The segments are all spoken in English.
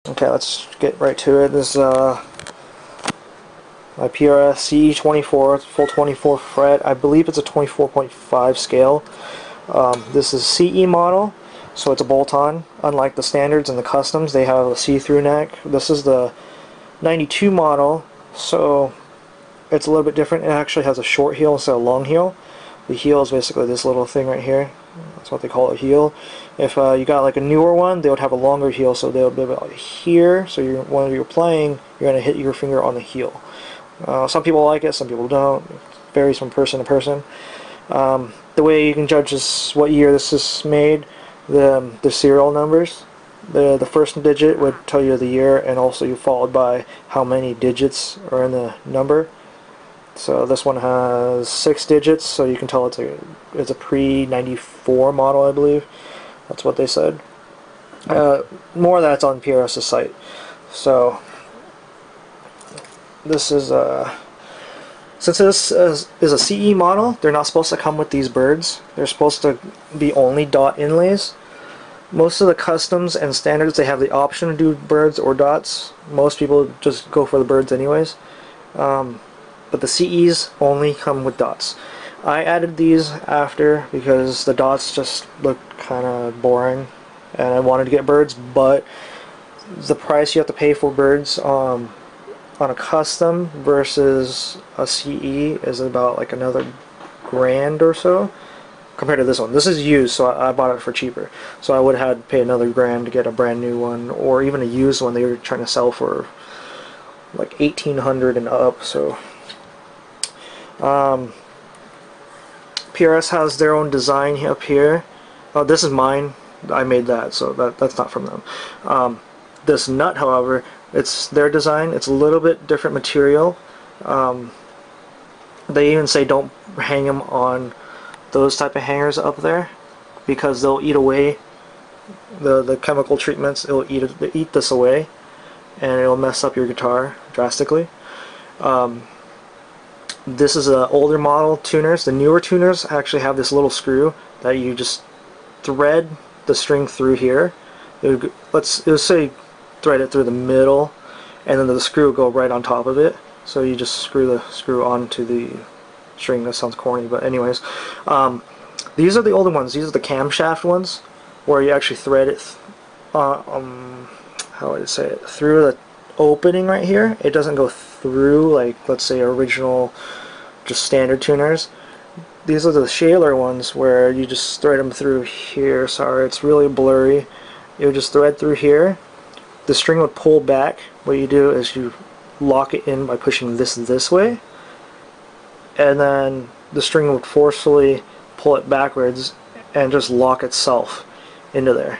Okay, let's get right to it. This is my PRS CE-24, full 24 fret. I believe it's a 24.5 scale. This is CE model, so it's a bolt-on. Unlike the standards and the customs, they have a see-through neck. This is the 92 model, so it's a little bit different. It actually has a short heel instead of a long heel. The heel is basically this little thing right here. That's what they call a heel. If you got like a newer one, they would have a longer heel, so they'll be about here. So when you're playing, you're going to hit your finger on the heel. Some people like it, some people don't. It varies from person to person. The way you can judge is what year this is made, the serial numbers. The first digit would tell you the year, and also followed by how many digits are in the number. So this one has 6 digits, so you can tell it's a pre-94 model, I believe. That's what they said. More of that's on PRS's site. So this is since this is a CE model, they're not supposed to come with these birds. They're supposed to be only dot inlays. Most of the customs and standards, they have the option to do birds or dots. Most people just go for the birds anyways. But the CEs only come with dots. I added these after because the dots just look kind of boring and I wanted to get birds, but the price you have to pay for birds on a custom versus a CE is about like another grand or so compared to this one. This is used, so I bought it for cheaper. So I would have had to pay another grand to get a brand new one, or even a used one they were trying to sell for like 1800 and up. So PRS has their own design up here. Oh, this is mine. I made that, so that's not from them. This nut, however, it's their design. It's a little bit different material. They even say don't hang them on those type of hangers up there because they'll eat away the chemical treatments. It'll eat this away, and it'll mess up your guitar drastically. This is an older model tuners. The newer tuners actually have this little screw that you just thread the string through here. Let's say thread it through the middle, and then the screw will go right on top of it. So you just screw the screw onto the string. That sounds corny, but anyways, these are the older ones. These are the camshaft ones, where you actually thread it. How would I say it? Through the opening right here. It doesn't go through like, let's say, original just standard tuners. These are the Shaler ones where you just thread them through here. Sorry, it's really blurry. You would just thread through here. The string would pull back. What you do is you lock it in by pushing this way, and then the string would forcefully pull it backwards and just lock itself into there.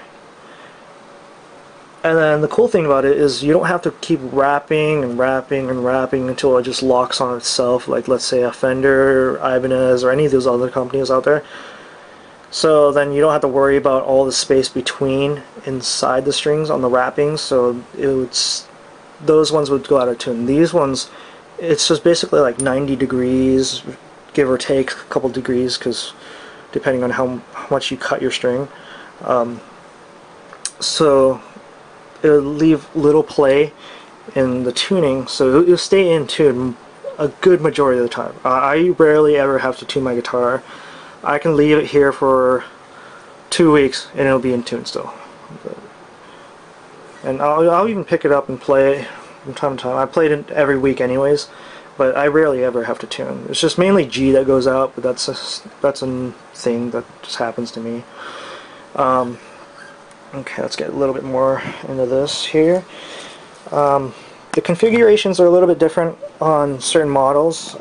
And then the cool thing about it is you don't have to keep wrapping and wrapping and wrapping until it just locks on itself, like let's say a Fender, Ibanez, or any of those other companies out there. So then you don't have to worry about all the space between inside the strings on the wrappings, so those ones would go out of tune. These ones, it's just basically like 90 degrees, give or take a couple degrees, because depending on how much you cut your string. So it'll leave little play in the tuning, so it'll stay in tune a good majority of the time. I rarely ever have to tune my guitar. I can leave it here for 2 weeks and it'll be in tune still. And I'll even pick it up and play it from time to time. I played it every week anyways, but I rarely ever have to tune. It's just mainly G that goes out, but that's a thing that just happens to me. Okay, let's get a little bit more into this here. The configurations are a little bit different on certain models.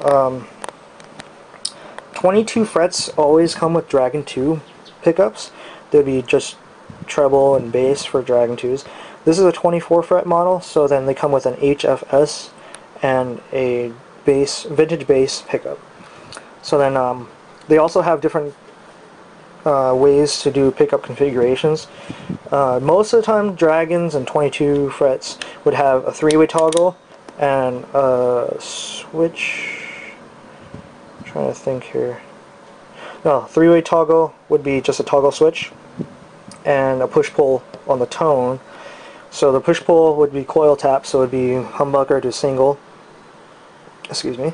22 frets always come with Dragon 2 pickups. There'd be just treble and bass for Dragon 2s. This is a 24 fret model, so then they come with an HFS and a vintage bass pickup. So then they also have different ways to do pickup configurations. Most of the time Dragons and 22 frets would have a 3-way toggle and a switch. I'm trying to think here. No, 3-way toggle would be just a toggle switch and a push-pull on the tone. So the push-pull would be coil tap, so it would be humbucker to single. Excuse me.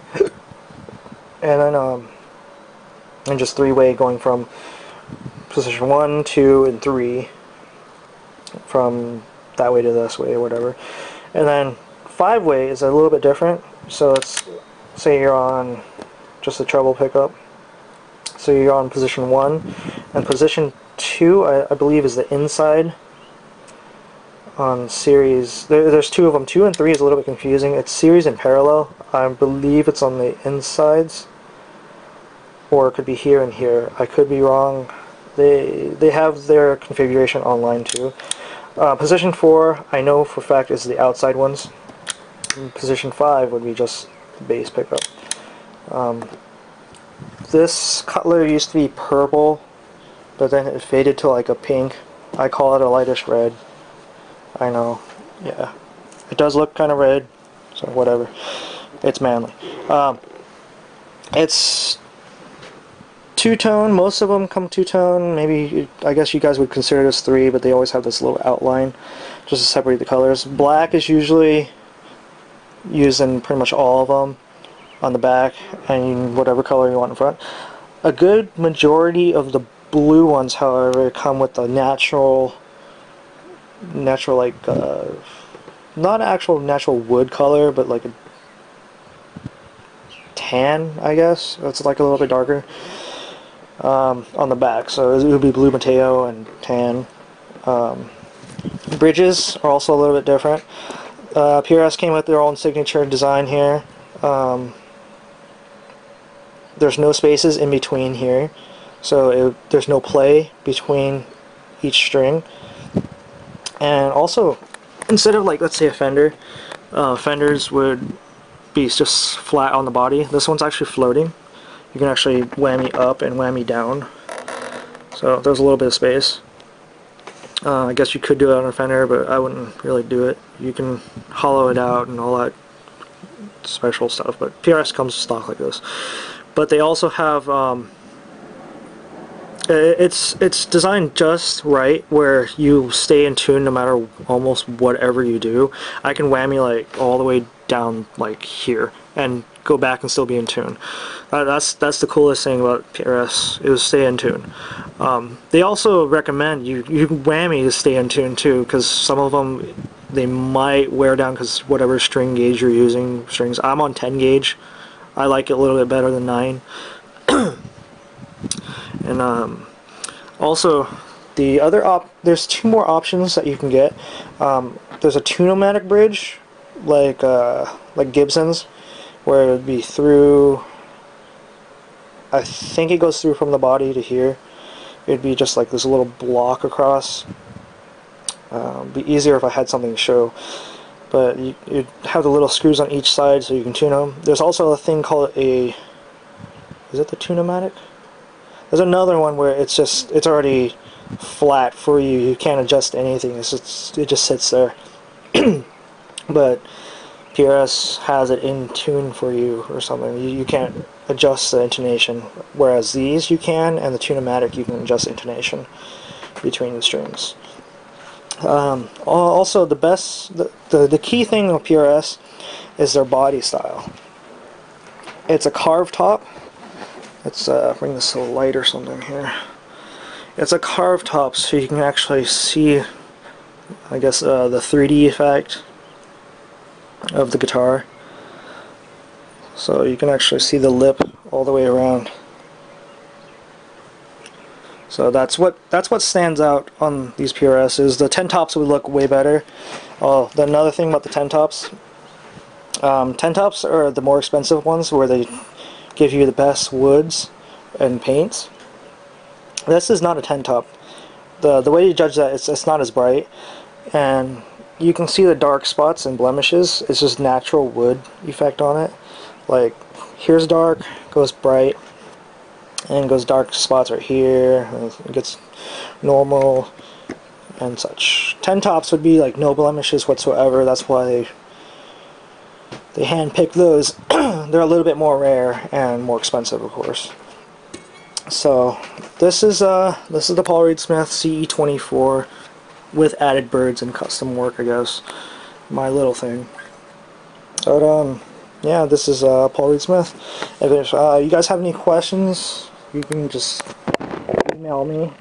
And then just three-way going from position 1, 2, and 3, from that way to this way or whatever. And then five-way is a little bit different. So let's say you're on just a treble pickup. So you're on position 1, and position 2 I believe is the inside on series. There's two of them. 2 and 3 is a little bit confusing. It's series and parallel. I believe it's on the insides, or it could be here and here. I could be wrong. They have their configuration online too. Position 4 I know for a fact is the outside ones. And position 5 would be just the base pickup. This cutler used to be purple, but then it faded to like a pink. I call it a lightish red. I know, yeah. It does look kind of red, so whatever. It's manly. It's two-tone. Most of them come two-tone. Maybe, I guess you guys would consider this 3, but they always have this little outline just to separate the colors. Black is usually used in pretty much all of them on the back, and whatever color you want in front. A good majority of the blue ones, however, come with the natural like not actual natural wood color, but like a tan, I guess. It's like a little bit darker on the back, so it would be blue Mateo and tan. Bridges are also a little bit different. PRS came with their own signature design here. There's no spaces in between here, so there's no play between each string. And also, instead of like, let's say a fender, fenders would be just flat on the body. This one's actually floating. You can actually whammy up and whammy down, so there's a little bit of space. I guess you could do it on a fender, but I wouldn't really do it. You can hollow it out and all that special stuff, but PRS comes stock like this. But they also have it's designed just right where you stay in tune no matter almost whatever you do. I can whammy like all the way down like here and go back and still be in tune. That's the coolest thing about PRS, is stay in tune. They also recommend you whammy to stay in tune too, because some of them they might wear down because whatever string gauge you're using. Strings, I'm on 10 gauge. I like it a little bit better than 9. And also the other there's 2 more options that you can get. There's a tune-o-matic bridge like Gibsons, where it would be through, I think it goes through from the body to here. It'd be just like this little block across. It'd be easier if I had something to show, but you'd have the little screws on each side so you can tune them. There's also a thing called is it the tune-o-matic? There's another one where it's already flat for you. You can't adjust anything. It just sits there. But PRS has it in tune for you or something. You can't adjust the intonation, whereas these you can, and the tune-o-matic you can adjust intonation between the strings. Also, the key thing with PRS is their body style. It's a carved top. Let's bring this to the light or something here. It's a carved top, so you can actually see, I guess, the 3D effect of the guitar. So you can actually see the lip all the way around. So that's what stands out on these PRSs. The 10 tops would look way better. Another thing about the 10 tops, 10 tops are the more expensive ones, where they give you the best woods and paints. This is not a 10 top. The way you judge that, it's not as bright, and you can see the dark spots and blemishes. It's just natural wood effect on it. Like, here's dark, goes bright, and goes dark spots right here, and it gets normal and such. 10 tops would be like no blemishes whatsoever. That's why they hand-pick those. They're a little bit more rare and more expensive, of course. So this is the Paul Reed Smith CE-24 with added birds and custom work, I guess. My little thing. But yeah, this is Paul Reed Smith. If you guys have any questions, you can just email me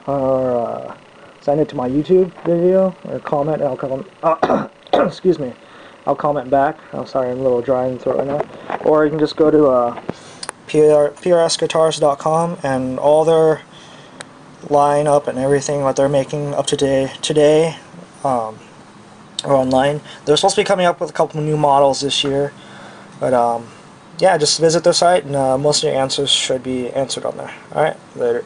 or send it to my YouTube video or comment, and I'll comment. Excuse me. I'll comment back. I'm sorry, I'm a little dry in the throat right now. Or you can just go to PRSguitars.com, and all their lineup and everything what they're making up to today are online. They're supposed to be coming up with a couple of new models this year, but yeah, just visit their site, and most of your answers should be answered on there. Alright, later.